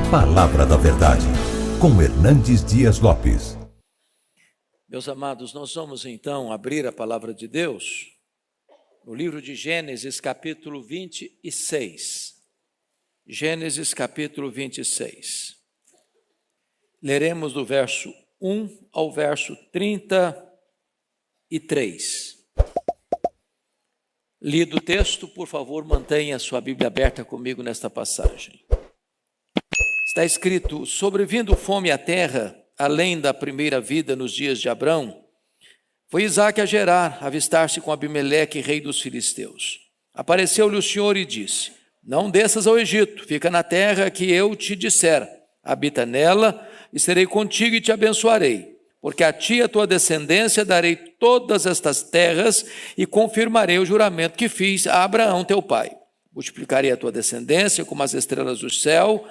Palavra da Verdade, com Hernandes Dias Lopes. Meus amados, nós vamos então abrir a palavra de Deus no livro de Gênesis, capítulo 26. Gênesis, capítulo 26. Leremos do verso 1 ao verso 33. Lido o texto, por favor, mantenha a sua Bíblia aberta comigo nesta passagem. Está escrito: sobrevindo fome à terra, além da primeira vida nos dias de Abrão, foi Isaque a Gerar, avistar-se com Abimeleque, rei dos filisteus. Apareceu-lhe o Senhor e disse: não desças ao Egito, fica na terra que eu te disser, habita nela, e serei contigo e te abençoarei. Porque a ti e a tua descendência darei todas estas terras, e confirmarei o juramento que fiz a Abraão teu pai. Multiplicarei a tua descendência como as estrelas dos céus,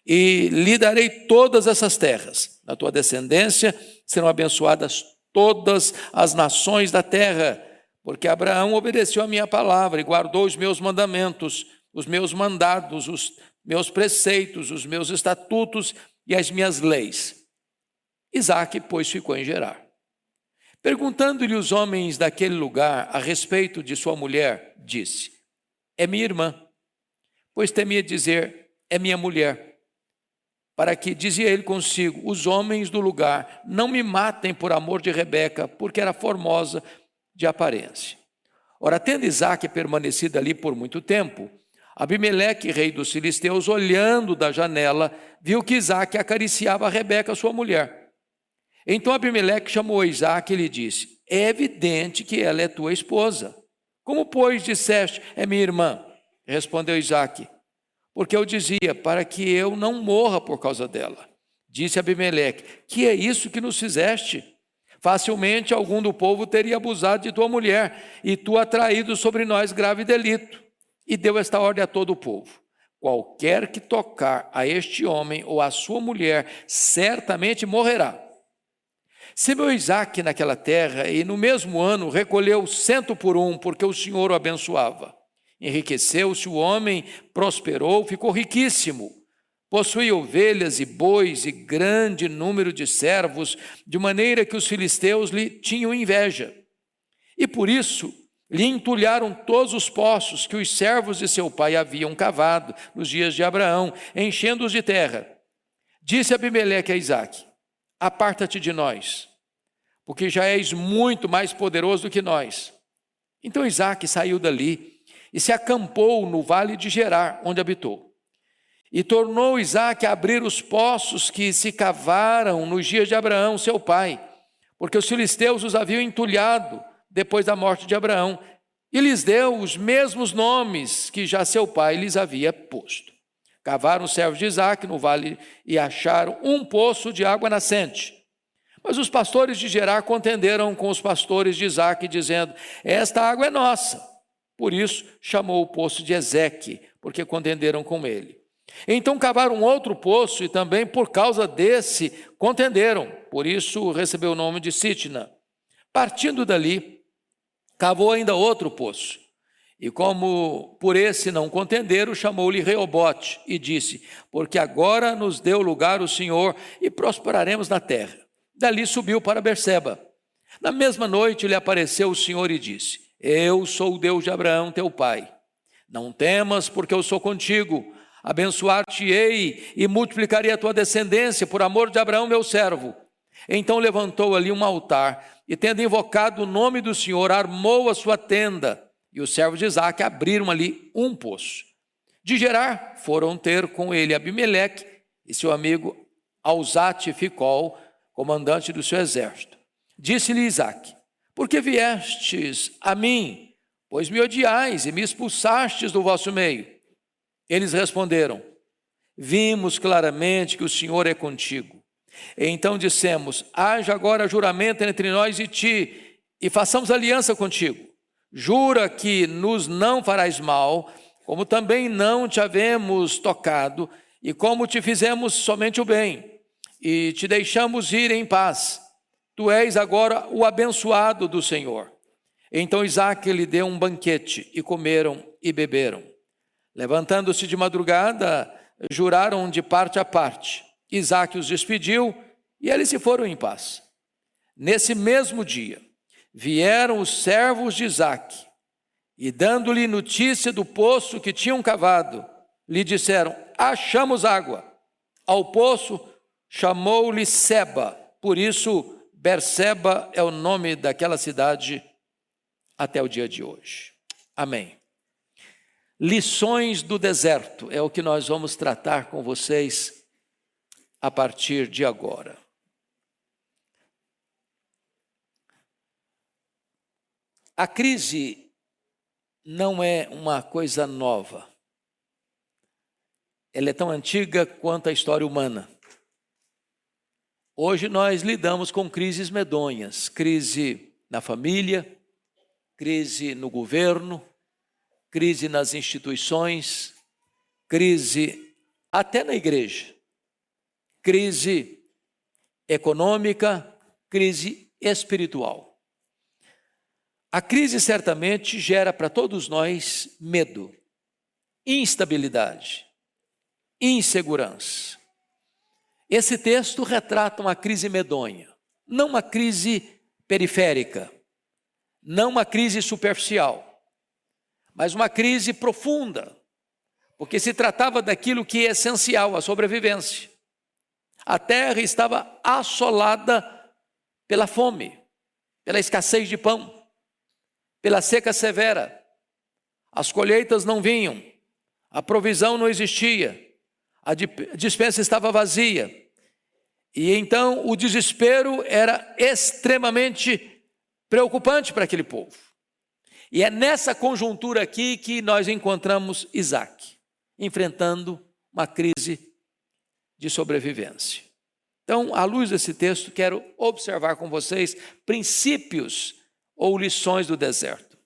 e lhe darei todas essas terras. Na tua descendência serão abençoadas todas as nações da terra, porque Abraão obedeceu a minha palavra e guardou os meus mandamentos, os meus mandados, os meus preceitos, os meus estatutos e as minhas leis. Isaque, pois, ficou em Gerar. Perguntando-lhe os homens daquele lugar a respeito de sua mulher, disse: é minha irmã. Pois temia dizer: é minha mulher. Para que, dizia ele consigo, os homens do lugar não me matem por amor de Rebeca, porque era formosa de aparência. Ora, tendo Isaque permanecido ali por muito tempo, Abimeleque, rei dos filisteus, olhando da janela, viu que Isaque acariciava a Rebeca, sua mulher. Então Abimeleque chamou Isaque e lhe disse: é evidente que ela é tua esposa. Como, pois, disseste, é minha irmã? Respondeu Isaque: porque eu dizia, para que eu não morra por causa dela. Disse Abimeleque: que é isso que nos fizeste? Facilmente algum do povo teria abusado de tua mulher, e tu atraído sobre nós grave delito. E deu esta ordem a todo o povo: qualquer que tocar a este homem ou a sua mulher, certamente morrerá. Semeou Isaque naquela terra, e no mesmo ano recolheu 100 por 1, porque o Senhor o abençoava. Enriqueceu-se o homem, prosperou, ficou riquíssimo. Possuía ovelhas e bois e grande número de servos, de maneira que os filisteus lhe tinham inveja. E por isso lhe entulharam todos os poços que os servos de seu pai haviam cavado nos dias de Abraão, enchendo-os de terra. Disse Abimeleque a Isaque: aparta-te de nós, porque já és muito mais poderoso do que nós. Então Isaque saiu dali e se acampou no vale de Gerar, onde habitou. E tornou Isaque a abrir os poços que se cavaram nos dias de Abraão, seu pai, porque os filisteus os haviam entulhado depois da morte de Abraão, e lhes deu os mesmos nomes que já seu pai lhes havia posto. Cavaram os servos de Isaque no vale e acharam um poço de água nascente. Mas os pastores de Gerar contenderam com os pastores de Isaque, dizendo: esta água é nossa. Por isso chamou o poço de Ezeque, porque contenderam com ele. Então cavaram outro poço, e também por causa desse contenderam. Por isso recebeu o nome de Sitna. Partindo dali, cavou ainda outro poço. E como por esse não contenderam, chamou-lhe Reobote e disse: porque agora nos deu lugar o Senhor e prosperaremos na terra. Dali subiu para Berseba. Na mesma noite lhe apareceu o Senhor e disse: eu sou o Deus de Abraão, teu pai. Não temas, porque eu sou contigo. Abençoar-te-ei e multiplicarei a tua descendência por amor de Abraão, meu servo. Então levantou ali um altar e, tendo invocado o nome do Senhor, armou a sua tenda. E os servos de Isaque abriram ali um poço. De Gerar foram ter com ele Abimeleque e seu amigo Alzate Ficol, comandante do seu exército. Disse-lhe Isaque: por que viestes a mim, pois me odiais e me expulsastes do vosso meio? Eles responderam: vimos claramente que o Senhor é contigo. Então dissemos: haja agora juramento entre nós e ti, e façamos aliança contigo. Jura que nos não farás mal, como também não te havemos tocado, e como te fizemos somente o bem, e te deixamos ir em paz. Tu és agora o abençoado do Senhor. Então Isaque lhe deu um banquete, e comeram e beberam. Levantando-se de madrugada, juraram de parte a parte. Isaque os despediu e eles se foram em paz. Nesse mesmo dia, vieram os servos de Isaque e, dando-lhe notícia do poço que tinham cavado, lhe disseram: achamos água. Ao poço chamou-lhe Seba, por isso Berseba é o nome daquela cidade até o dia de hoje. Amém. Lições do deserto é o que nós vamos tratar com vocês a partir de agora. A crise não é uma coisa nova. Ela é tão antiga quanto a história humana. Hoje nós lidamos com crises medonhas, crise na família, crise no governo, crise nas instituições, crise até na igreja, crise econômica, crise espiritual. A crise certamente gera para todos nós medo, instabilidade, insegurança. Esse texto retrata uma crise medonha, não uma crise periférica, não uma crise superficial, mas uma crise profunda, porque se tratava daquilo que é essencial, a sobrevivência. A terra estava assolada pela fome, pela escassez de pão, pela seca severa. As colheitas não vinham, a provisão não existia, a despensa estava vazia. E então o desespero era extremamente preocupante para aquele povo. E é nessa conjuntura aqui que nós encontramos Isaque, enfrentando uma crise de sobrevivência. Então, à luz desse texto, quero observar com vocês princípios ou lições do deserto.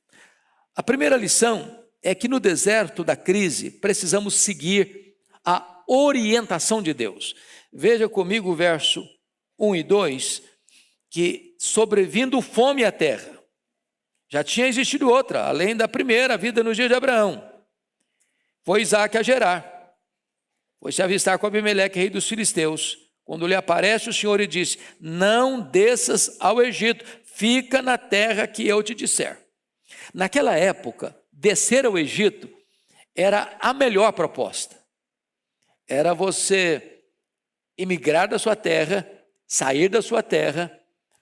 A primeira lição é que no deserto da crise precisamos seguir a orientação de Deus. Veja comigo o verso 1 e 2, que sobrevindo fome à terra, já tinha existido outra, além da primeira vida nos dias de Abraão. Foi Isaque a Gerar, foi se avistar com Abimeleque, rei dos filisteus, quando lhe aparece o Senhor e disse: não desças ao Egito, fica na terra que eu te disser. Naquela época, descer ao Egito era a melhor proposta. Era você emigrar da sua terra, sair da sua terra,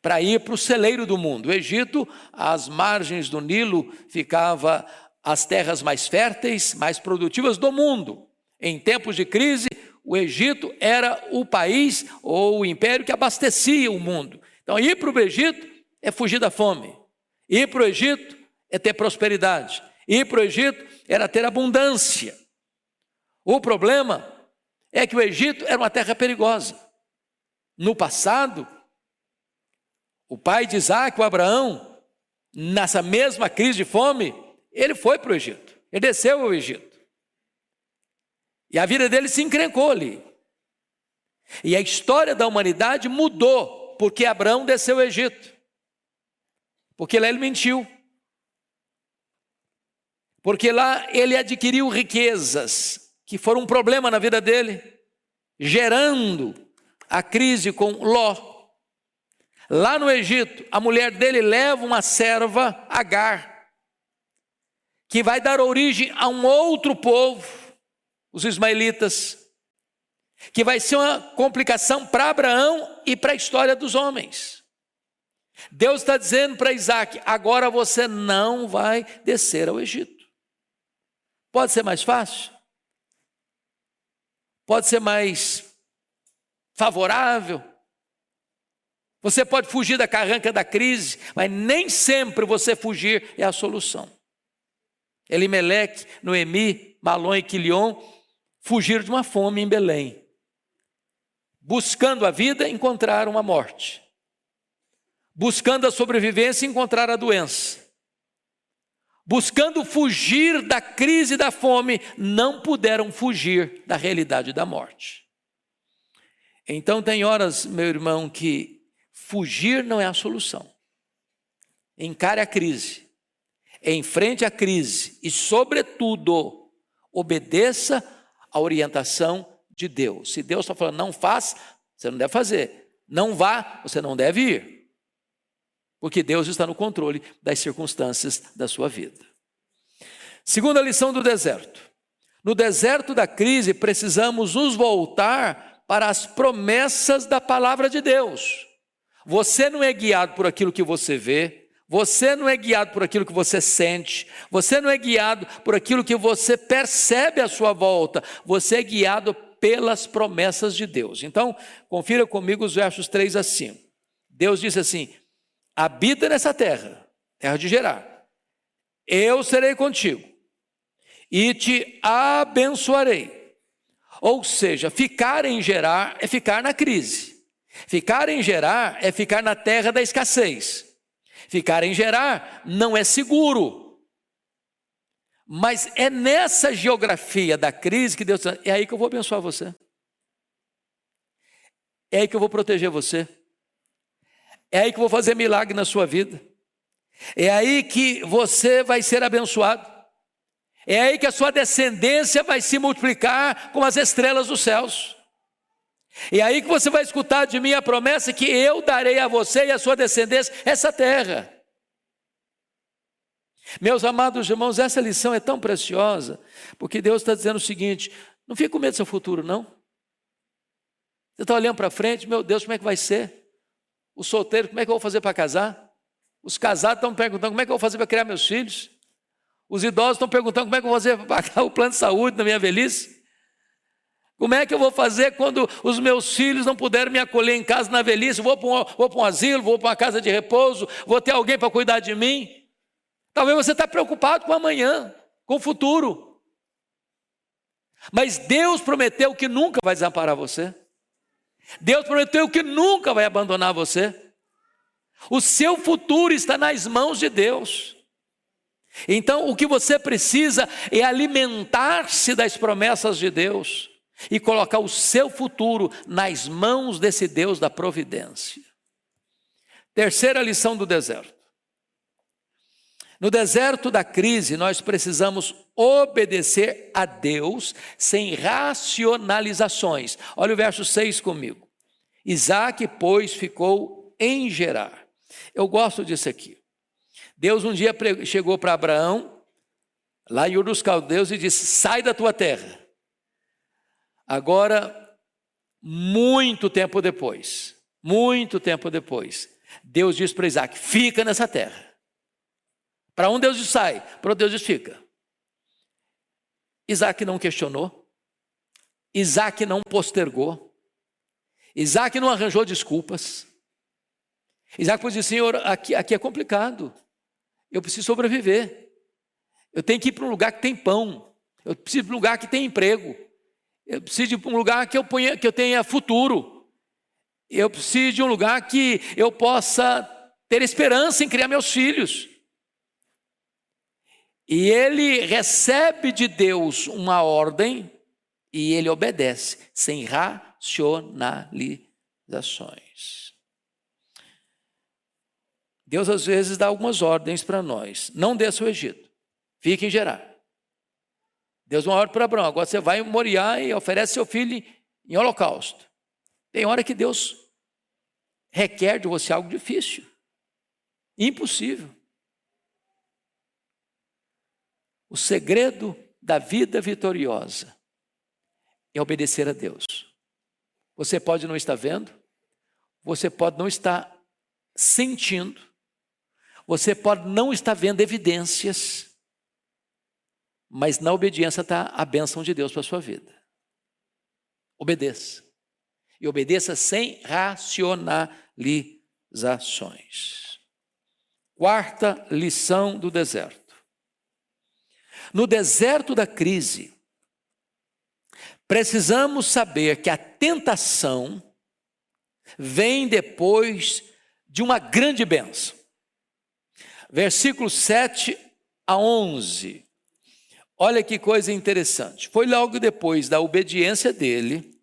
para ir para o celeiro do mundo. O Egito, às margens do Nilo, ficava as terras mais férteis, mais produtivas do mundo. Em tempos de crise, o Egito era o país ou o império que abastecia o mundo. Então, ir para o Egito é fugir da fome. Ir para o Egito é ter prosperidade. Ir para o Egito era ter abundância. O problema é que o Egito era uma terra perigosa. No passado, o pai de Isaque, o Abraão, nessa mesma crise de fome, ele foi para o Egito. Ele desceu ao Egito. E a vida dele se encrencou ali. E a história da humanidade mudou, porque Abraão desceu ao Egito. Porque lá ele mentiu. Porque lá ele adquiriu riquezas que foram um problema na vida dele, gerando a crise com Ló. Lá no Egito, a mulher dele leva uma serva, Agar, que vai dar origem a um outro povo, os ismaelitas, que vai ser uma complicação para Abraão e para a história dos homens. Deus está dizendo para Isaque: agora você não vai descer ao Egito. Pode ser mais fácil? Pode ser mais favorável? Você pode fugir da carranca da crise, mas nem sempre você fugir é a solução. Elimeleque, Noemi, Malom e Quilion fugiram de uma fome em Belém. Buscando a vida, encontraram a morte. Buscando a sobrevivência, encontraram a doença. Buscando fugir da crise e da fome, não puderam fugir da realidade da morte. Então tem horas, meu irmão, que fugir não é a solução. Encare a crise, enfrente a crise e, sobretudo, obedeça a orientação de Deus. Se Deus está falando não faz, você não deve fazer. Não vá, você não deve ir. Porque Deus está no controle das circunstâncias da sua vida. Segunda lição do deserto. No deserto da crise, precisamos nos voltar para as promessas da palavra de Deus. Você não é guiado por aquilo que você vê, você não é guiado por aquilo que você sente, você não é guiado por aquilo que você percebe à sua volta, você é guiado pelas promessas de Deus. Então, confira comigo os versos 3 a 5. Deus disse assim: habita nessa terra, terra de Gerar, eu serei contigo e te abençoarei. Ou seja, ficar em Gerar é ficar na crise. Ficar em Gerar é ficar na terra da escassez. Ficar em Gerar não é seguro. Mas é nessa geografia da crise que Deus diz: é aí que eu vou abençoar você. É aí que eu vou proteger você. É aí que eu vou fazer milagre na sua vida. É aí que você vai ser abençoado. É aí que a sua descendência vai se multiplicar como as estrelas dos céus. É aí que você vai escutar de mim a promessa que eu darei a você e a sua descendência essa terra. Meus amados irmãos, essa lição é tão preciosa, porque Deus está dizendo o seguinte: não fique com medo do seu futuro, não. Você está olhando para frente, meu Deus, como é que vai ser? O solteiro, como é que eu vou fazer para casar? Os casados estão perguntando, como é que eu vou fazer para criar meus filhos? Os idosos estão perguntando, como é que eu vou fazer para pagar o plano de saúde na minha velhice? Como é que eu vou fazer quando os meus filhos não puderem me acolher em casa na velhice? Vou para um asilo, vou para uma casa de repouso, vou ter alguém para cuidar de mim? Talvez você está preocupado com amanhã, com o futuro. Mas Deus prometeu que nunca vai desamparar você. Deus prometeu que nunca vai abandonar você. O seu futuro está nas mãos de Deus. Então, o que você precisa é alimentar-se das promessas de Deus e colocar o seu futuro nas mãos desse Deus da providência. Terceira lição do deserto. No deserto da crise, nós precisamos obedecer a Deus sem racionalizações. Olha o verso 6 comigo. Isaac, pois, ficou em Gerar. Eu gosto disso aqui. Deus um dia chegou para Abraão, lá em Ur dos Caldeus, e disse: sai da tua terra. Agora, muito tempo depois, Deus diz para Isaac: fica nessa terra. Para onde Deus diz sai? Para onde Deus diz fica. Isaac não questionou, Isaac não postergou, Isaac não arranjou desculpas. Isaac pôs dizer: Senhor, aqui é complicado, eu preciso sobreviver, eu tenho que ir para um lugar que tem pão, eu preciso ir para um lugar que tem emprego, eu preciso ir para um lugar que eu tenha futuro, eu preciso de um lugar que eu possa ter esperança em criar meus filhos. E ele recebe de Deus uma ordem e ele obedece, sem racionalizações. Deus às vezes dá algumas ordens para nós: não desça o Egito, fique em Gerar. Deus dá uma ordem para Abraão: agora você vai em Moriá e oferece seu filho em holocausto. Tem hora que Deus requer de você algo difícil, impossível. O segredo da vida vitoriosa é obedecer a Deus. Você pode não estar vendo, você pode não estar sentindo, você pode não estar vendo evidências, mas na obediência está a bênção de Deus para a sua vida. Obedeça. E obedeça sem racionalizações. Quarta lição do deserto. No deserto da crise, precisamos saber que a tentação vem depois de uma grande bênção. Versículos 7 a 11. Olha que coisa interessante. Foi logo depois da obediência dele,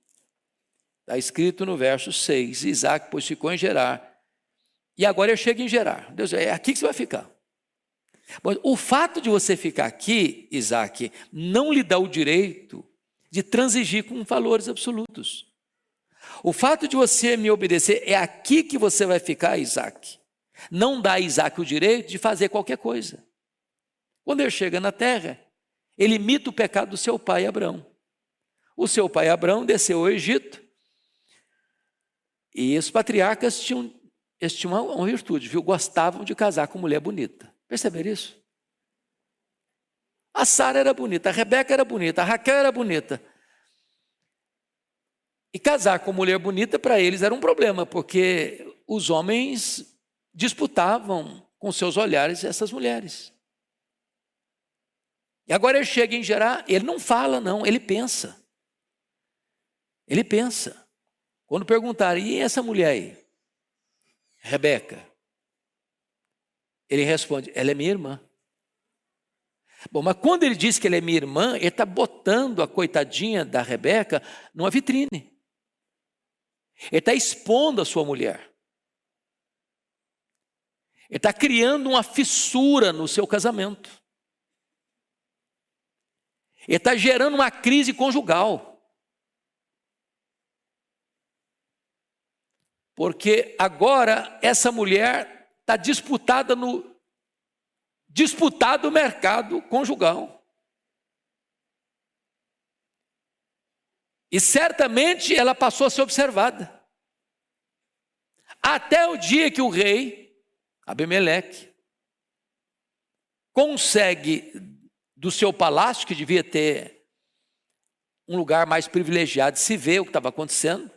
está escrito no verso 6, Isaac, pois, ficou em Gerar, e agora eu chego em Gerar. Deus, é aqui que você vai ficar. Bom, o fato de você ficar aqui, Isaac, não lhe dá o direito de transigir com valores absolutos. O fato de você me obedecer é aqui que você vai ficar, Isaac. Não dá a Isaac o direito de fazer qualquer coisa. Quando ele chega na terra, ele imita o pecado do seu pai Abrão. O seu pai Abrão desceu ao Egito e os patriarcas tinham uma virtude, viu? Gostavam de casar com mulher bonita. Perceberam isso? A Sara era bonita, a Rebeca era bonita, a Raquel era bonita. E casar com mulher bonita para eles era um problema, porque os homens disputavam com seus olhares essas mulheres. E agora ele chega em Gerar, ele não fala não, ele pensa. Ele pensa. Quando perguntarem, e essa mulher aí? Rebeca. Ele responde, ela é minha irmã. Bom, mas quando ele diz que ela é minha irmã, ele está botando a coitadinha da Rebeca numa vitrine. Ele está expondo a sua mulher. Ele está criando uma fissura no seu casamento. Ele está gerando uma crise conjugal. Porque agora essa mulher está disputada no disputado mercado conjugal. E certamente ela passou a ser observada. Até o dia que o rei, Abimeleque, consegue do seu palácio, que devia ter um lugar mais privilegiado de se ver o que estava acontecendo,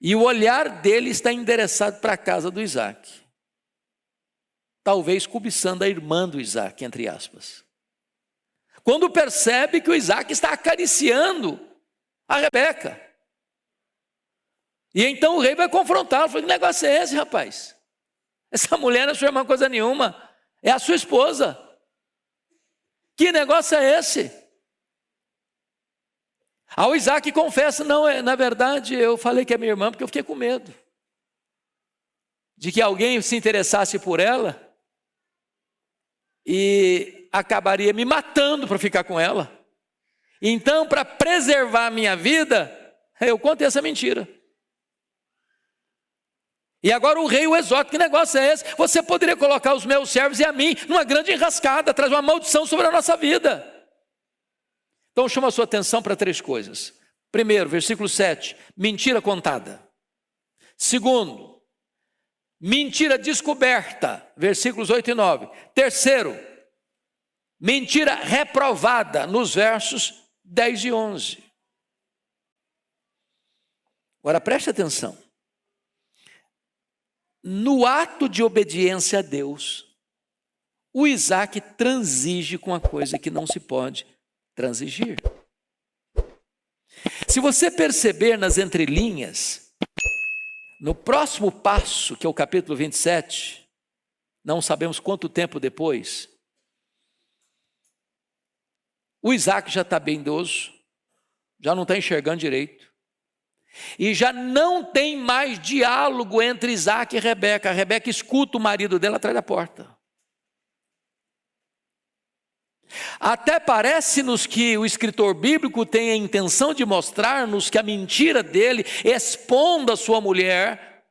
e o olhar dele está endereçado para a casa do Isaac. Talvez cobiçando a irmã do Isaac, entre aspas. Quando percebe que o Isaac está acariciando a Rebeca. E então o rei vai confrontá-lo. Fala, que negócio é esse, rapaz? Essa mulher não é sua irmã coisa nenhuma. É a sua esposa. Que negócio é esse? Ao Isaac confessa, não, na verdade eu falei que é minha irmã porque eu fiquei com medo. De que alguém se interessasse por ela e acabaria me matando para ficar com ela. Então, para preservar a minha vida, eu contei essa mentira. E agora o rei o exorta, que negócio é esse? Você poderia colocar os meus servos e a mim numa grande enrascada, traz uma maldição sobre a nossa vida. Então chama a sua atenção para 3 coisas. Primeiro, versículo 7, mentira contada. Segundo, mentira descoberta, versículos 8 e 9. Terceiro, mentira reprovada, nos versos 10 e 11. Agora preste atenção. No ato de obediência a Deus, o Isaac transige com a coisa que não se pode transigir. Se você perceber nas entrelinhas, no próximo passo, que é o capítulo 27, não sabemos quanto tempo depois, o Isaac já está bem idoso, já não está enxergando direito, e já não tem mais diálogo entre Isaac e Rebeca. A Rebeca escuta o marido dela atrás da porta. Até parece-nos que o escritor bíblico tem a intenção de mostrar-nos que a mentira dele, expondo a sua mulher,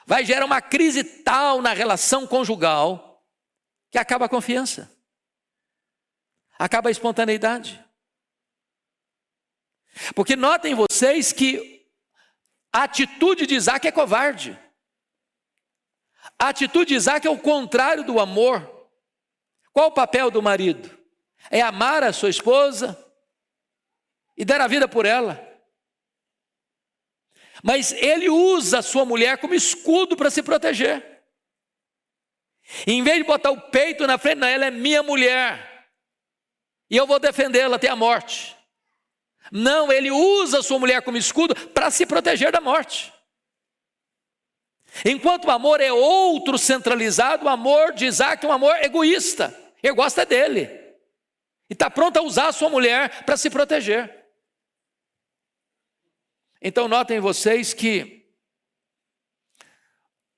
vai gerar uma crise tal na relação conjugal, que acaba a confiança, acaba a espontaneidade. Porque notem vocês que a atitude de Isaac é covarde. A atitude de Isaac é o contrário do amor. Qual o papel do marido? É amar a sua esposa e dar a vida por ela. Mas ele usa a sua mulher como escudo para se proteger. E em vez de botar o peito na frente, não, ela é minha mulher e eu vou defendê-la até a morte. Não, ele usa a sua mulher como escudo para se proteger da morte. Enquanto o amor é outro centralizado, o amor de Isaac é um amor egoísta. Ele gosta dele. E está pronto a usar a sua mulher para se proteger. Então notem vocês que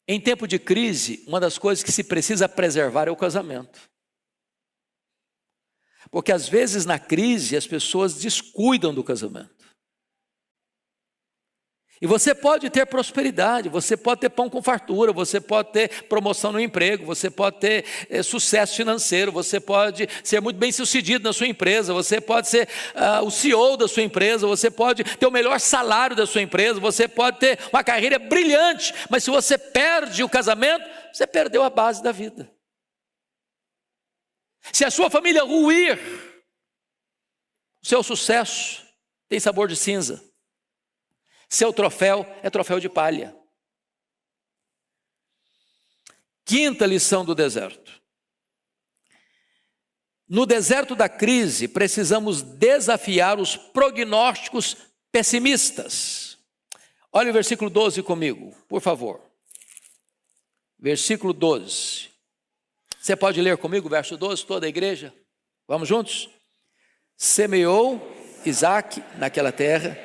em tempo de crise, uma das coisas que se precisa preservar é o casamento. Porque às vezes na crise as pessoas descuidam do casamento. E você pode ter prosperidade, você pode ter pão com fartura, você pode ter promoção no emprego, você pode ter sucesso financeiro, você pode ser muito bem sucedido na sua empresa, você pode ser o CEO da sua empresa, você pode ter o melhor salário da sua empresa, você pode ter uma carreira brilhante, mas se você perde o casamento, você perdeu a base da vida. Se a sua família ruir, o seu sucesso tem sabor de cinza. Seu troféu é troféu de palha. Quinta lição do deserto. No deserto da crise, precisamos desafiar os prognósticos pessimistas. Olha o versículo 12 comigo, por favor. Versículo 12. Você pode ler comigo o verso 12, toda a igreja? Vamos juntos? Semeou Isaque naquela terra,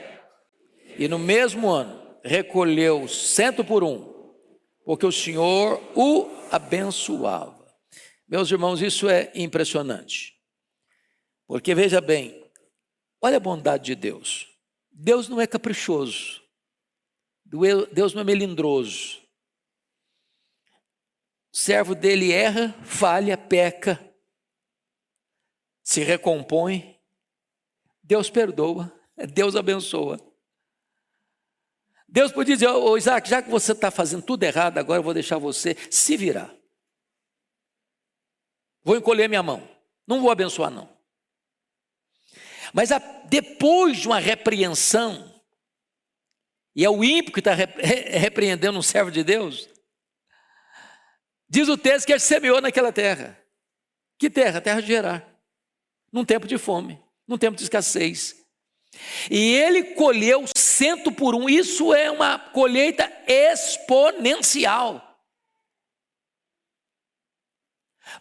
e no mesmo ano recolheu 100 por 1, porque o Senhor o abençoava. Meus irmãos, isso é impressionante. Porque veja bem, olha a bondade de Deus. Deus não é caprichoso. Deus não é melindroso. O servo dele erra, falha, peca, se recompõe. Deus perdoa, Deus abençoa. Deus podia dizer: ô Isaque, já que você está fazendo tudo errado, agora eu vou deixar você se virar. Vou encolher minha mão, não vou abençoar não. Mas depois de uma repreensão, e é o ímpio que está repreendendo um servo de Deus, diz o texto que ele semeou naquela terra. Que terra? Terra de Gerar. Num tempo de fome, num tempo de escassez. E ele colheu 100 por 1. Isso é uma colheita exponencial.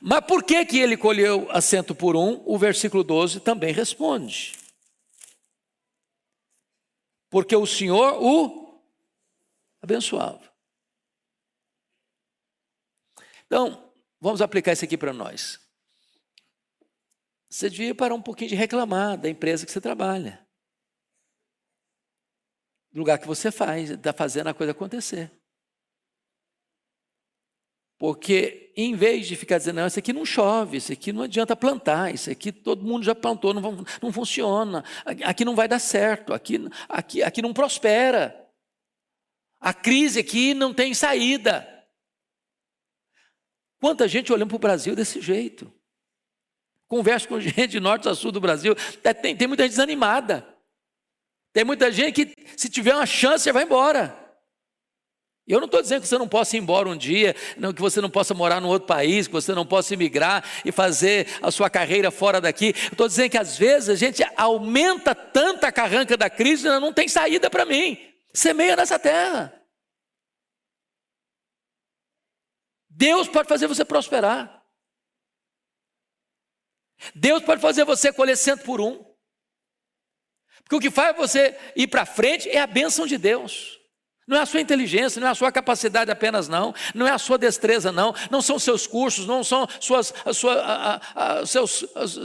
Mas por que ele colheu a 100 por 1? O versículo 12 também responde. Porque o Senhor o abençoava. Então, vamos aplicar isso aqui para nós. Você devia parar um pouquinho de reclamar da empresa que você trabalha. Do lugar que você faz, está fazendo a coisa acontecer. Porque em vez de ficar dizendo: não, isso aqui não chove, isso aqui não adianta plantar, isso aqui todo mundo já plantou, não funciona, aqui não vai dar certo, aqui não prospera, a crise aqui não tem saída. Quanta gente olhando para o Brasil desse jeito. Converso com gente de norte a sul do Brasil, tem muita gente desanimada. Tem muita gente que, se tiver uma chance, vai embora. Eu não estou dizendo que você não possa ir embora um dia, que você não possa morar num outro país, que você não possa emigrar e fazer a sua carreira fora daqui. Eu estou dizendo que às vezes a gente aumenta tanta carranca da crise, não tem saída para mim. Semeia nessa terra. Deus pode fazer você prosperar. Deus pode fazer você colher 100 por 1. Porque o que faz você ir para frente é a bênção de Deus. Não é a sua inteligência, não é a sua capacidade apenas não é a sua destreza não são seus cursos, não são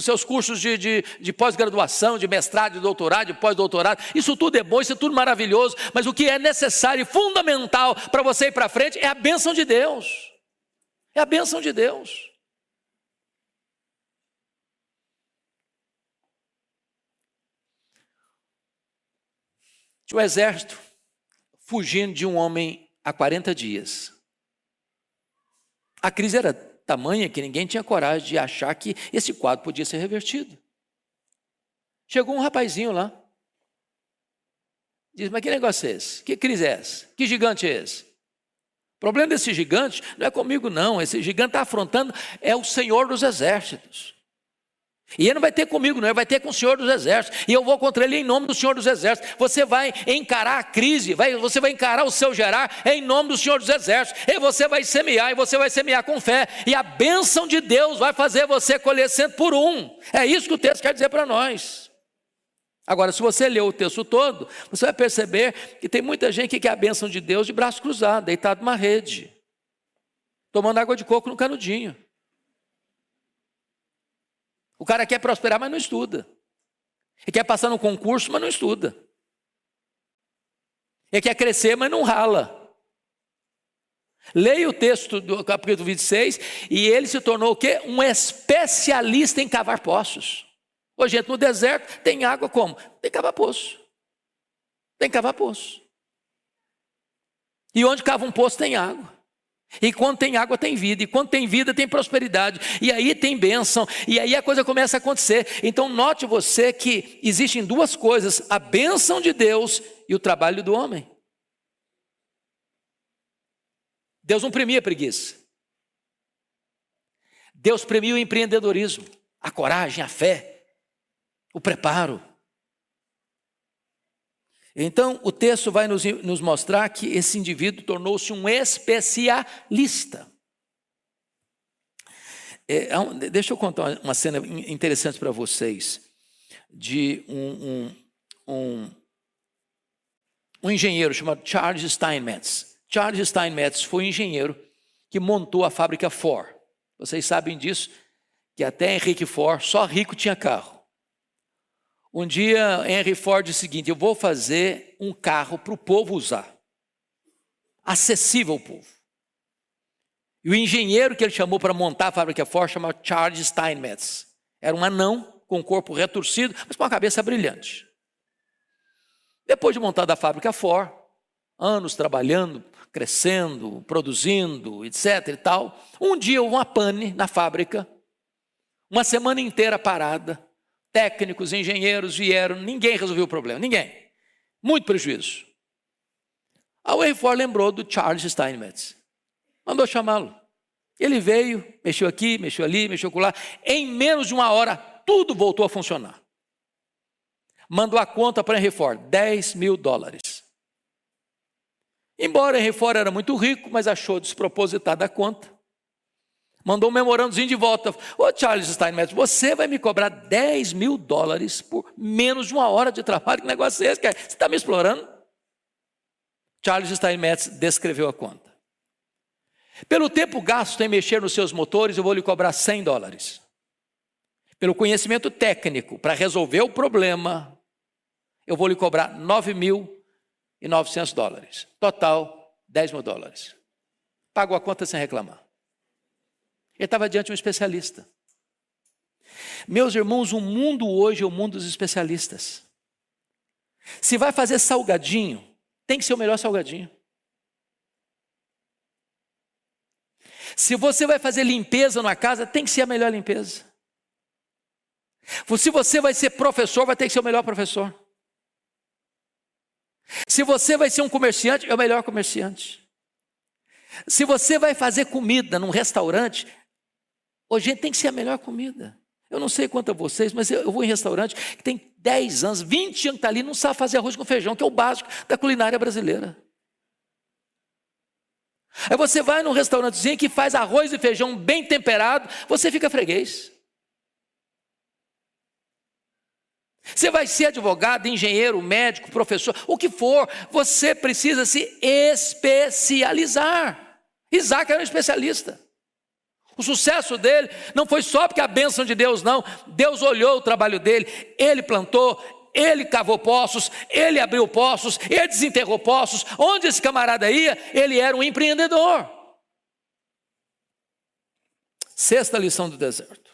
seus cursos de pós-graduação, de mestrado, de doutorado, de pós-doutorado. Isso tudo é bom, isso é tudo maravilhoso, mas o que é necessário e fundamental para você ir para frente é a bênção de Deus. É a bênção de Deus. Tinha um exército fugindo de um homem há 40 dias. A crise era tamanha que ninguém tinha coragem de achar que esse quadro podia ser revertido. Chegou um rapazinho lá. Diz: mas que negócio é esse? Que crise é essa? Que gigante é esse? O problema desse gigante não é comigo não. Esse gigante está afrontando é o Senhor dos Exércitos. E ele não vai ter comigo, não, ele vai ter com o Senhor dos Exércitos. E eu vou contra ele em nome do Senhor dos Exércitos. Você vai encarar a crise, você vai encarar o seu Gerar em nome do Senhor dos Exércitos. E você vai semear, e você vai semear com fé. E a bênção de Deus vai fazer você colher 100 por 1. É isso que o texto quer dizer para nós. Agora, se você ler o texto todo, você vai perceber que tem muita gente que quer a bênção de Deus de braço cruzado, deitado numa rede, tomando água de coco no canudinho. O cara quer prosperar, mas não estuda. Ele quer passar no concurso, mas não estuda. Ele quer crescer, mas não rala. Leia o texto do capítulo 26, e ele se tornou o quê? Um especialista em cavar poços. Ô, gente, no deserto tem água como? Tem que cavar poço. Tem que cavar poço. E onde cava um poço tem água. E quando tem água tem vida, e quando tem vida tem prosperidade, e aí tem bênção, e aí a coisa começa a acontecer. Então note você que existem duas coisas: a bênção de Deus e o trabalho do homem. Deus não premia a preguiça. Deus premia o empreendedorismo, a coragem, a fé, o preparo. Então o texto vai nos mostrar que esse indivíduo tornou-se um especialista. Deixa eu contar uma cena interessante para vocês, de um engenheiro chamado Charles Steinmetz. Charles Steinmetz foi um engenheiro que montou a fábrica Ford. Vocês sabem disso, que até Henry Ford, só rico tinha carro. Um dia Henry Ford disse o seguinte: eu vou fazer um carro para o povo usar, acessível ao povo. E o engenheiro que ele chamou para montar a fábrica Ford chamava Charles Steinmetz. Era um anão com o corpo retorcido, mas com a cabeça brilhante. Depois de montada a fábrica Ford, anos trabalhando, crescendo, produzindo, etc. e tal, um dia houve uma pane na fábrica, uma semana inteira parada. Técnicos, engenheiros vieram, ninguém resolveu o problema, ninguém. Muito prejuízo. A Henry Ford lembrou do Charles Steinmetz, mandou chamá-lo. Ele veio, mexeu aqui, mexeu ali, mexeu lá. Em menos de uma hora, tudo voltou a funcionar. Mandou a conta para Henry Ford, $10.000. Embora Henry Ford era muito rico, mas achou despropositada a conta. Mandou um memorandozinho de volta. Ô Charles Steinmetz, você vai me cobrar $10.000 por menos de uma hora de trabalho? Que negócio é esse? Você está me explorando? Charles Steinmetz descreveu a conta. Pelo tempo gasto em mexer nos seus motores, eu vou lhe cobrar $100. Pelo conhecimento técnico, para resolver o problema, eu vou lhe cobrar $9.900. Total, $10.000. Pagou a conta sem reclamar. Ele estava diante de um especialista. Meus irmãos, o mundo hoje é o mundo dos especialistas. Se vai fazer salgadinho, tem que ser o melhor salgadinho. Se você vai fazer limpeza numa casa, tem que ser a melhor limpeza. Se você vai ser professor, vai ter que ser o melhor professor. Se você vai ser um comerciante, é o melhor comerciante. Se você vai fazer comida num restaurante, hoje, gente, tem que ser a melhor comida. Eu não sei quanto a vocês, mas eu vou em restaurante que tem 10 anos, 20 anos que está ali, não sabe fazer arroz com feijão, que é o básico da culinária brasileira. Aí você vai num restaurantezinho que faz arroz e feijão bem temperado, você fica freguês. Você vai ser advogado, engenheiro, médico, professor, o que for, você precisa se especializar. Isaac era um especialista. O sucesso dele não foi só porque a bênção de Deus, não. Deus olhou o trabalho dele, ele plantou, ele cavou poços, ele abriu poços, ele desenterrou poços. Onde esse camarada ia, ele era um empreendedor. Sexta lição do deserto.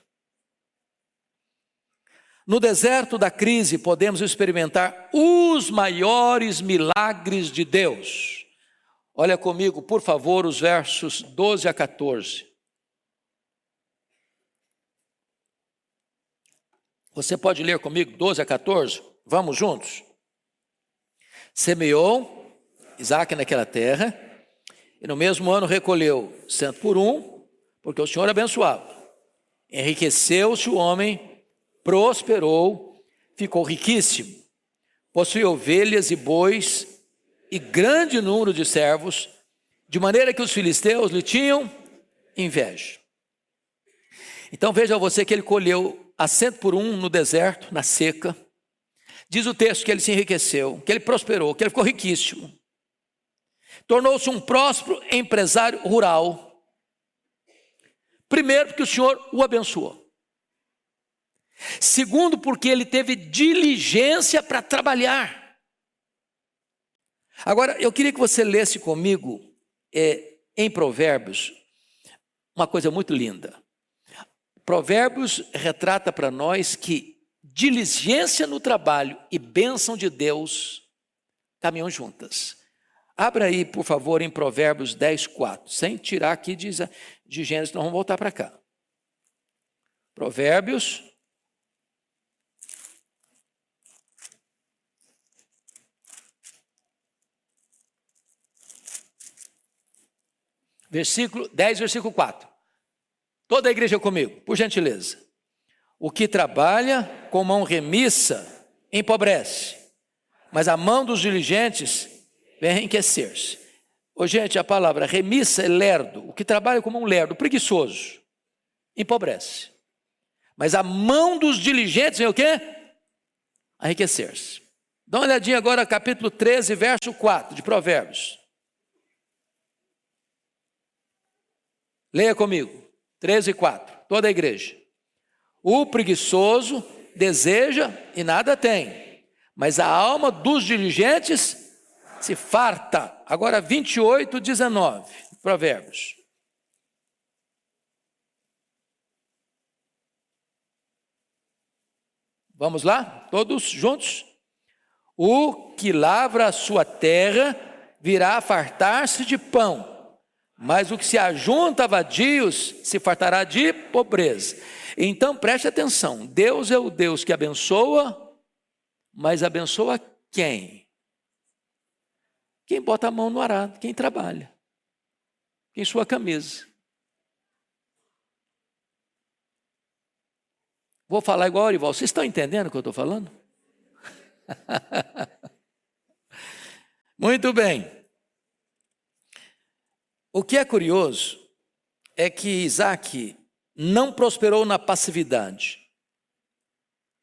No deserto da crise podemos experimentar os maiores milagres de Deus. Olha comigo, por favor, os versos 12 a 14. Você pode ler comigo 12 a 14? Vamos juntos? Semeou Isaac naquela terra, e no mesmo ano recolheu 100 por 1, porque o Senhor abençoava. Enriqueceu-se o homem, prosperou, ficou riquíssimo. Possuía ovelhas e bois e grande número de servos, de maneira que os filisteus lhe tinham inveja. Então veja você que ele colheu a 100 por 1 no deserto, na seca. Diz o texto que ele se enriqueceu, que ele prosperou, que ele ficou riquíssimo. Tornou-se um próspero empresário rural. Primeiro porque o Senhor o abençoou. Segundo, porque ele teve diligência para trabalhar. Agora, eu queria que você lesse comigo em Provérbios uma coisa muito linda. Provérbios retrata para nós que diligência no trabalho e bênção de Deus caminham juntas. Abra aí, por favor, em Provérbios 10:4, sem tirar aqui de Gênesis, nós vamos voltar para cá. Provérbios, versículo 10, versículo 4. Toda a igreja comigo, por gentileza. O que trabalha com mão remissa empobrece, mas a mão dos diligentes vem enriquecer-se. Gente, a palavra remissa é lerdo. O que trabalha como um lerdo, preguiçoso, empobrece. Mas a mão dos diligentes vem o quê? Enriquecer-se. Dá uma olhadinha agora, capítulo 13, verso 4 de Provérbios. Leia comigo. 13:4, toda a igreja. O preguiçoso deseja e nada tem, mas a alma dos diligentes se farta. Agora 28:19, Provérbios. Vamos lá? Todos juntos? O que lavra a sua terra virá a fartar-se de pão, mas o que se ajunta a vadios se fartará de pobreza. Então preste atenção, Deus é o Deus que abençoa, mas abençoa quem? Quem bota a mão no arado, quem trabalha, quem sua camisa. Vou falar igual a Orival, vocês estão entendendo o que eu estou falando? Muito bem. O que é curioso é que Isaac não prosperou na passividade.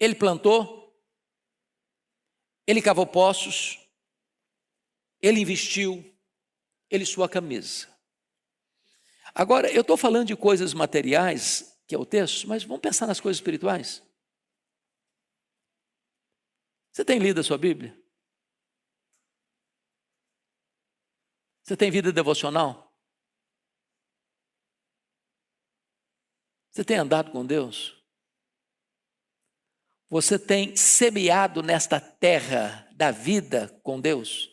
Ele plantou, ele cavou poços, ele investiu, ele suou a camisa. Agora, eu estou falando de coisas materiais, que é o texto, mas vamos pensar nas coisas espirituais. Você tem lido a sua Bíblia? Você tem vida devocional? Você tem andado com Deus? Você tem semeado nesta terra da vida com Deus?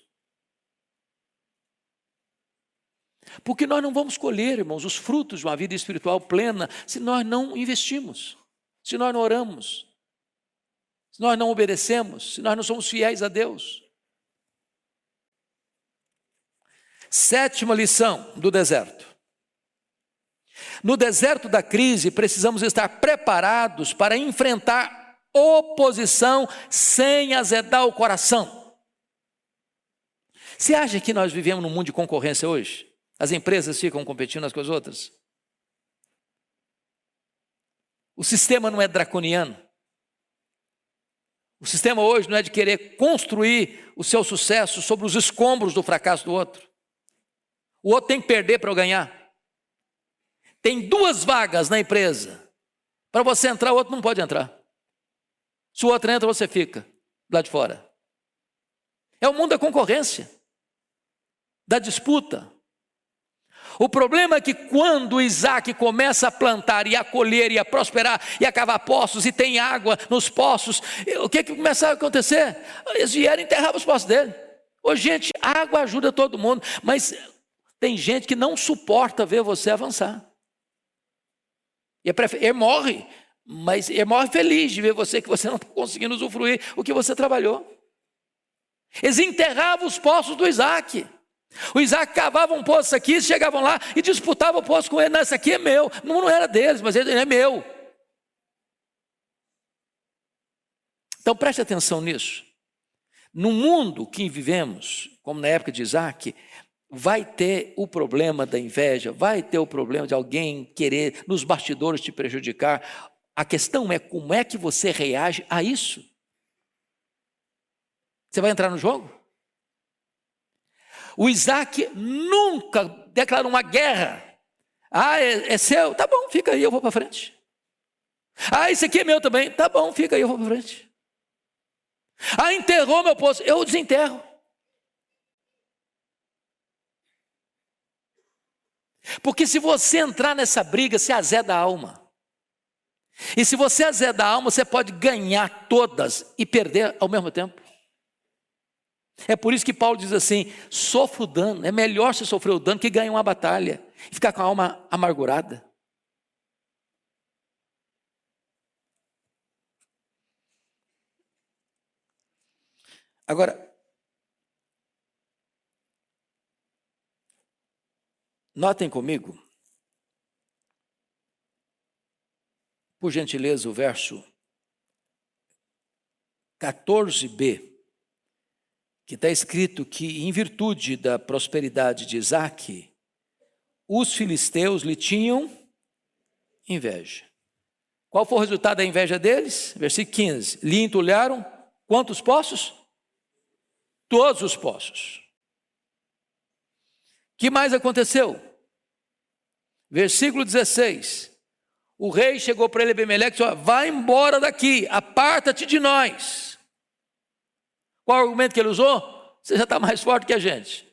Porque nós não vamos colher, irmãos, os frutos de uma vida espiritual plena se nós não investimos, se nós não oramos, se nós não obedecemos, se nós não somos fiéis a Deus. Sétima lição do deserto. No deserto da crise, precisamos estar preparados para enfrentar oposição sem azedar o coração. Você acha que nós vivemos num mundo de concorrência hoje? As empresas ficam competindo umas com as outras? O sistema não é draconiano. O sistema hoje não é de querer construir o seu sucesso sobre os escombros do fracasso do outro. O outro tem que perder para eu ganhar. Tem 2 vagas na empresa. Para você entrar, o outro não pode entrar. Se o outro entra, você fica lá de fora. É o mundo da concorrência, da disputa. O problema é que quando Isaac começa a plantar e a colher e a prosperar e a cavar poços e tem água nos poços, o que começou a acontecer? Eles vieram e enterravam os poços dele. Hoje, gente, água ajuda todo mundo, mas tem gente que não suporta ver você avançar. Ele morre, mas ele morre feliz de ver que você não está conseguindo usufruir o que você trabalhou. Eles enterravam os poços do Isaac. O Isaac cavava um poço aqui, chegavam lá e disputavam o poço com ele. Não, esse aqui é meu. Não era deles, mas ele é meu. Então preste atenção nisso. No mundo que vivemos, como na época de Isaac, vai ter o problema da inveja, vai ter o problema de alguém querer nos bastidores te prejudicar. A questão é como é que você reage a isso. Você vai entrar no jogo? O Isaac nunca declarou uma guerra. É seu? Tá bom, fica aí, eu vou para frente. Ah, esse aqui é meu também. Tá bom, fica aí, eu vou para frente. Ah, enterrou meu poço. Eu desenterro. Porque se você entrar nessa briga, você azeda a alma. E se você azeda a alma, você pode ganhar todas e perder ao mesmo tempo. É por isso que Paulo diz assim: sofra o dano. É melhor você sofrer o dano que ganhar uma batalha e ficar com a alma amargurada. Agora, notem comigo, por gentileza, o verso 14b, que está escrito que, em virtude da prosperidade de Isaque, os filisteus lhe tinham inveja. Qual foi o resultado da inveja deles? Versículo 15: lhe entulharam quantos poços? Todos os poços. O que mais aconteceu? Versículo 16: o rei chegou para ele, Abimeleque, e disse: vai embora daqui, aparta-te de nós. Qual o argumento que ele usou? Você já está mais forte que a gente.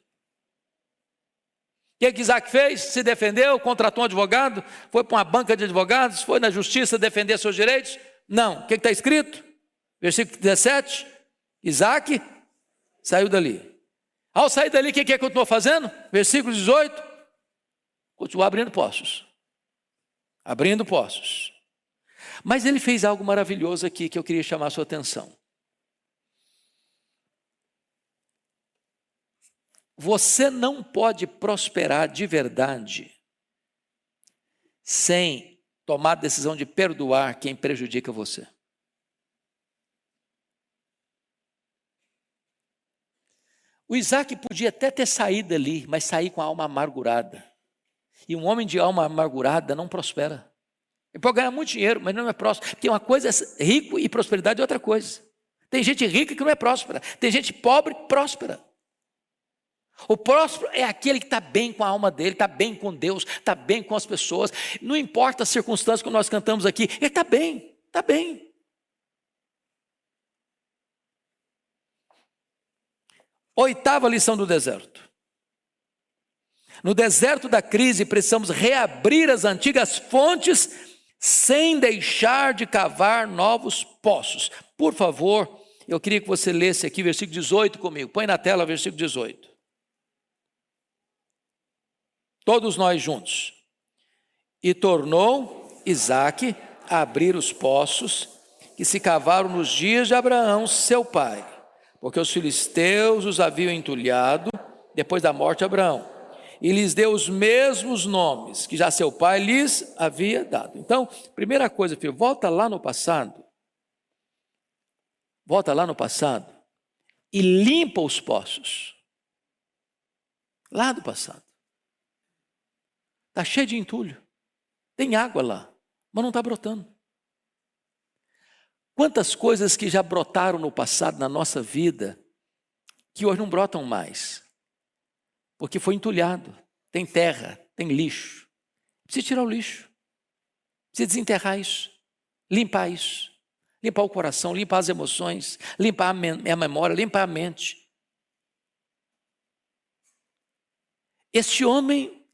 O que Isaac fez? Se defendeu, contratou um advogado, foi para uma banca de advogados, foi na justiça defender seus direitos? Não. O que está escrito? Versículo 17: Isaac saiu dali. Ao sair dali, o que ele continuou fazendo? Versículo 18: continuou abrindo poços. Abrindo poços. Mas ele fez algo maravilhoso aqui que eu queria chamar a sua atenção. Você não pode prosperar de verdade sem tomar a decisão de perdoar quem prejudica você. O Isaac podia até ter saído ali, mas sair com a alma amargurada. E um homem de alma amargurada não prospera. Ele pode ganhar muito dinheiro, mas não é próspero. Porque uma coisa é rico e prosperidade é outra coisa. Tem gente rica que não é próspera. Tem gente pobre que próspera. O próspero é aquele que está bem com a alma dele, está bem com Deus, está bem com as pessoas. Não importa as circunstâncias que nós cantamos aqui, ele está bem, está bem. Oitava lição do deserto. No deserto da crise, precisamos reabrir as antigas fontes sem deixar de cavar novos poços. Por favor, eu queria que você lesse aqui versículo 18 comigo. Põe na tela versículo 18. Todos nós juntos. E tornou Isaque a abrir os poços que se cavaram nos dias de Abraão, seu pai, porque os filisteus os haviam entulhado depois da morte de Abraão, e lhes deu os mesmos nomes que já seu pai lhes havia dado. Então, primeira coisa, filho, volta lá no passado e limpa os poços, lá do passado. Está cheio de entulho, tem água lá, mas não está brotando. Quantas coisas que já brotaram no passado, na nossa vida, que hoje não brotam mais, porque foi entulhado, tem terra, tem lixo. Precisa tirar o lixo, precisa desenterrar isso, limpar isso, limpar o coração, limpar as emoções, limpar a memória, limpar a mente. Este homem,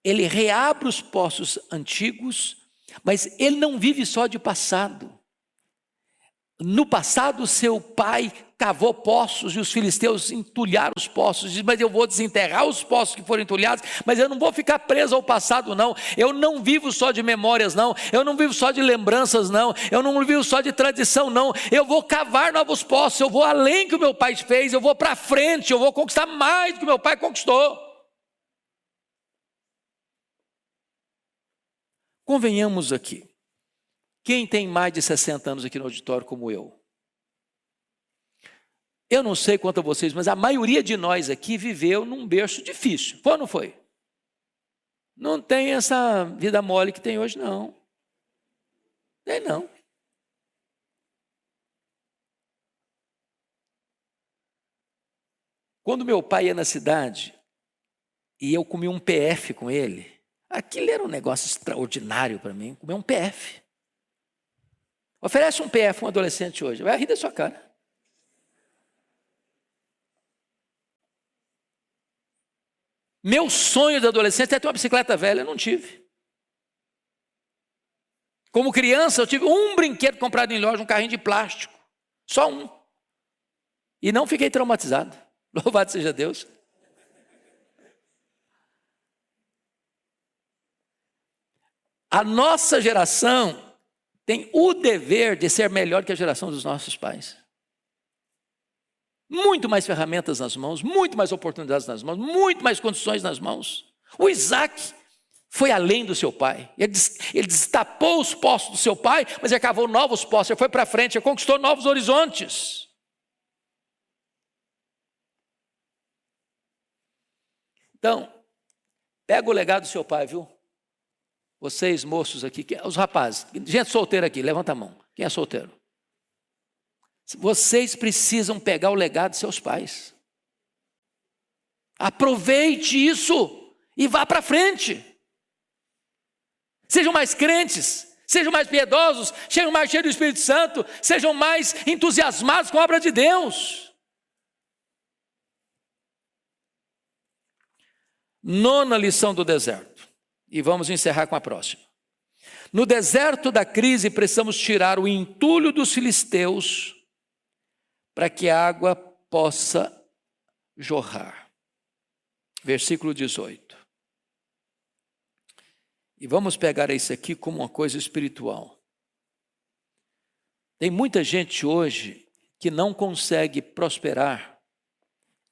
ele reabre os poços antigos, mas ele não vive só de passado. No passado, seu pai cavou poços e os filisteus entulharam os poços. Diz: mas eu vou desenterrar os poços que foram entulhados, mas eu não vou ficar preso ao passado, não. Eu não vivo só de memórias, não. Eu não vivo só de lembranças, não. Eu não vivo só de tradição, não. Eu vou cavar novos poços, eu vou além do que o meu pai fez, eu vou para frente, eu vou conquistar mais do que o meu pai conquistou. Convenhamos aqui. Quem tem mais de 60 anos aqui no auditório como eu? Eu não sei quanto a vocês, mas a maioria de nós aqui viveu num berço difícil. Foi ou não foi? Não tem essa vida mole que tem hoje, não. Tem não. Quando meu pai ia na cidade e eu comia um PF com ele, aquilo era um negócio extraordinário para mim, comer um PF. Oferece um PF a um adolescente hoje, vai rir da sua cara. Meu sonho de adolescente é ter uma bicicleta velha, eu não tive. Como criança, eu tive um brinquedo comprado em loja, um carrinho de plástico. Só um. E não fiquei traumatizado. Louvado seja Deus. A nossa geração tem o dever de ser melhor que a geração dos nossos pais. Muito mais ferramentas nas mãos, muito mais oportunidades nas mãos, muito mais condições nas mãos. O Isaac foi além do seu pai. Ele destapou os poços do seu pai, mas ele cavou novos poços, ele foi para frente, ele conquistou novos horizontes. Então, pega o legado do seu pai, viu? Vocês moços aqui, os rapazes, gente solteira aqui, levanta a mão. Quem é solteiro? Vocês precisam pegar o legado de seus pais. Aproveite isso e vá para frente. Sejam mais crentes, sejam mais piedosos, sejam mais cheios do Espírito Santo, sejam mais entusiasmados com a obra de Deus. Nona lição do deserto. E vamos encerrar com a próxima. No deserto da crise, precisamos tirar o entulho dos filisteus para que a água possa jorrar. Versículo 18. E vamos pegar isso aqui como uma coisa espiritual. Tem muita gente hoje que não consegue prosperar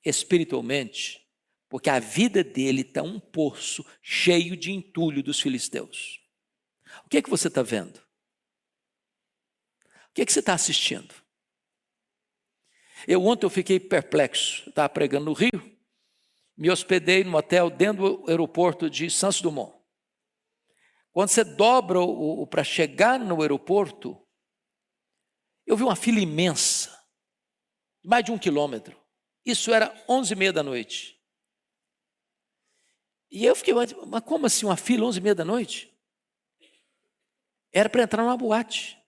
espiritualmente, porque a vida dele está um poço cheio de entulho dos filisteus. O que é que você está vendo? O que é que você está assistindo? Ontem eu fiquei perplexo, estava pregando no Rio, me hospedei no hotel dentro do aeroporto de Santos Dumont. Quando você dobra para chegar no aeroporto, eu vi uma fila imensa, mais de 1 quilômetro. Isso era 11h30 da noite. E eu fiquei, mas como assim uma fila 11h30 da noite? Era para entrar numa boate.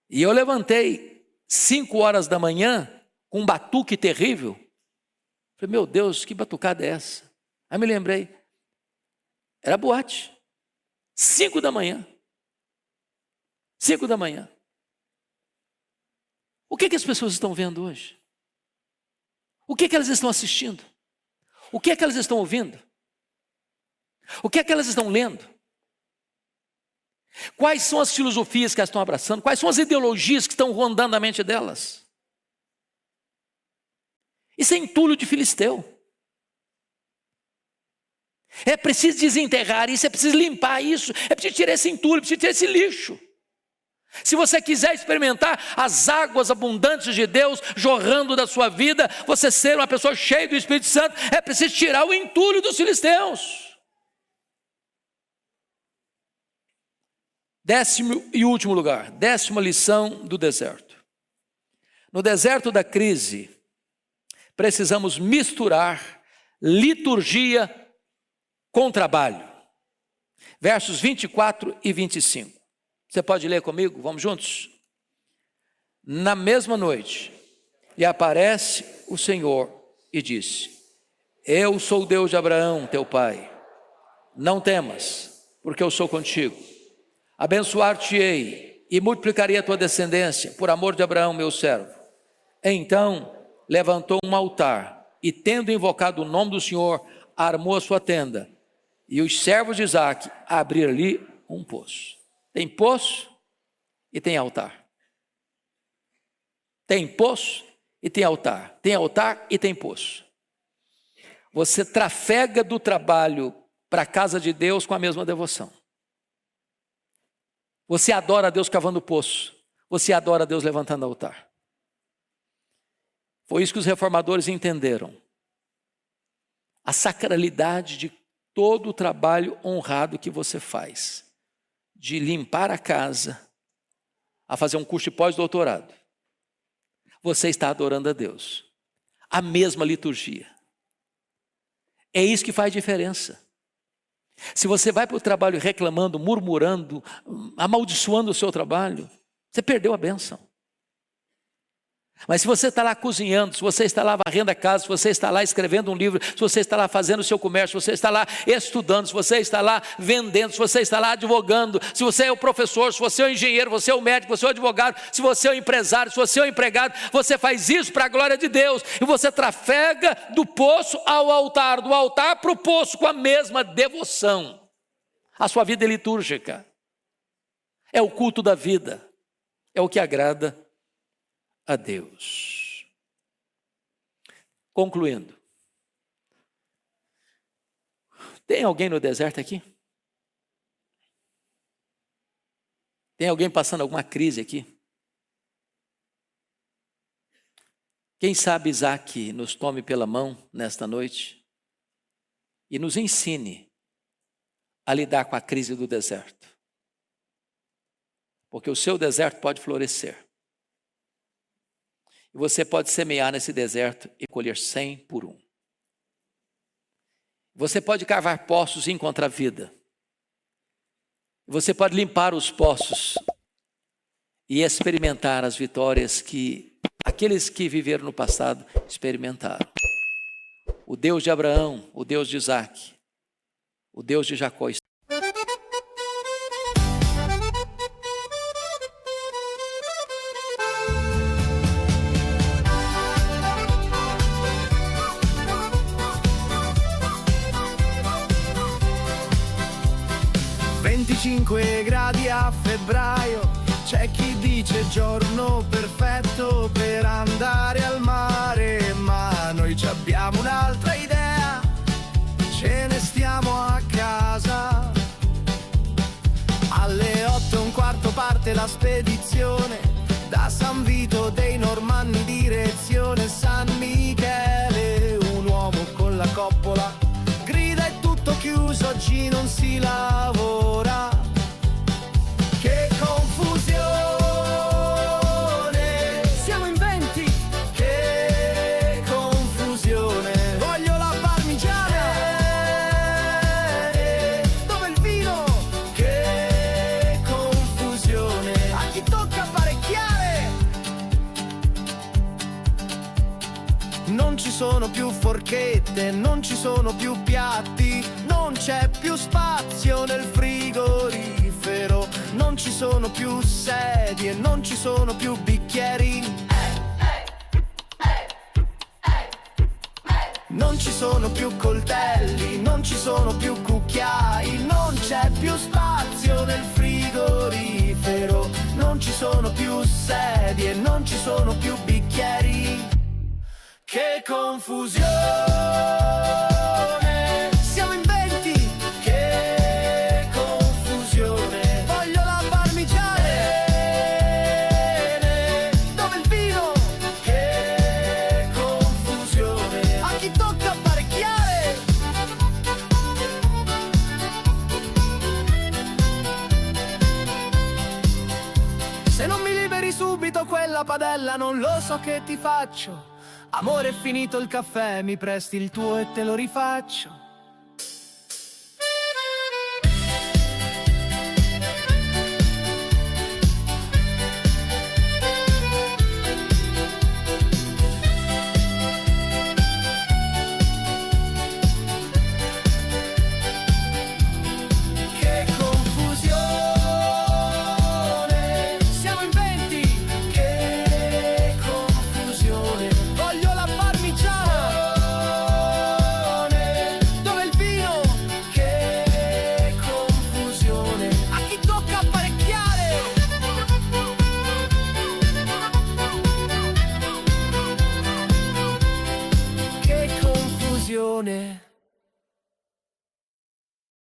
E eu levantei 5 horas da manhã, com um batuque terrível. Falei, meu Deus, que batucada é essa? Aí me lembrei, era boate. 5 da manhã. 5 da manhã. O que as pessoas estão vendo hoje? O que elas estão assistindo? O que elas estão ouvindo? O que elas estão lendo? Quais são as filosofias que elas estão abraçando? Quais são as ideologias que estão rondando a mente delas? Isso é entulho de filisteu. É preciso desenterrar isso, é preciso limpar isso, é preciso tirar esse entulho, é preciso tirar esse lixo. Se você quiser experimentar as águas abundantes de Deus jorrando da sua vida, você ser uma pessoa cheia do Espírito Santo, é preciso tirar o entulho dos filisteus. 10º e último lugar, 10ª lição do deserto. No deserto da crise, precisamos misturar liturgia com trabalho. Versos 24 e 25. Você pode ler comigo? Vamos juntos? Na mesma noite, lhe aparece o Senhor e disse: Eu sou o Deus de Abraão, teu pai. Não temas, porque eu sou contigo. Abençoar-te-ei e multiplicarei a tua descendência, por amor de Abraão, meu servo. Então levantou um altar e, tendo invocado o nome do Senhor, armou a sua tenda. E os servos de Isaac abriram ali um poço. Tem poço e tem altar. Tem poço e tem altar. Tem altar e tem poço. Você trafega do trabalho para a casa de Deus com a mesma devoção. Você adora a Deus cavando poço. Você adora a Deus levantando altar. Foi isso que os reformadores entenderam. A sacralidade de todo o trabalho honrado que você faz. De limpar a casa, a fazer um curso de pós-doutorado. Você está adorando a Deus. A mesma liturgia. É isso que faz diferença. Se você vai para o trabalho reclamando, murmurando, amaldiçoando o seu trabalho, você perdeu a bênção. Mas se você está lá cozinhando, se você está lá varrendo a casa, se você está lá escrevendo um livro, se você está lá fazendo o seu comércio, se você está lá estudando, se você está lá vendendo, se você está lá advogando, se você é o professor, se você é o engenheiro, você é o médico, você é o advogado, se você é o empresário, se você é o empregado, você faz isso para a glória de Deus, e você trafega do poço ao altar, do altar para o poço com a mesma devoção. A sua vida é litúrgica, é o culto da vida, é o que agrada a Deus. Concluindo, tem alguém no deserto aqui? Tem alguém passando alguma crise aqui? Quem sabe Isaac nos tome pela mão nesta noite e nos ensine a lidar com a crise do deserto, porque o seu deserto pode florescer. E você pode semear nesse deserto e colher 100 por 1. Você pode cavar poços e encontrar vida. Você pode limpar os poços e experimentar as vitórias que aqueles que viveram no passado experimentaram. O Deus de Abraão, o Deus de Isaac, o Deus de Jacó. 25 gradi a febbraio, c'è chi dice giorno perfetto per andare al mare, ma noi ci abbiamo un'altra idea, ce ne stiamo a casa. Alle 8:15 parte la spedizione, da San Vito dei Normanni direzione San Michele, un uomo con la coppola grida è tutto chiuso, oggi non si lavora. Che confusione, siamo in 20. Che confusione, voglio la parmigiana. Dove il vino? Che confusione, a chi tocca apparecchiare. Non ci sono più forchette, non ci sono più piatti, non c'è più spazio nel frigorifero, non ci sono più sedie, non ci sono più bicchieri, non ci sono più coltelli, non ci sono più cucchiai, non c'è più spazio nel frigorifero, non ci sono più sedie, non ci sono più bicchieri. Che confusione, siamo in 20. Che confusione, voglio la parmigiana. Dove il vino? Che confusione, a chi tocca apparecchiare. Se non mi liberi subito quella padella, non lo so che ti faccio. Amore, è finito il caffè, mi presti il tuo e te lo rifaccio. Che confusione, siamo in 20. Che confusione, voglio la parmigiana. Dove il vino? Che confusione, a chi tocca apparecchiare. Che confusione.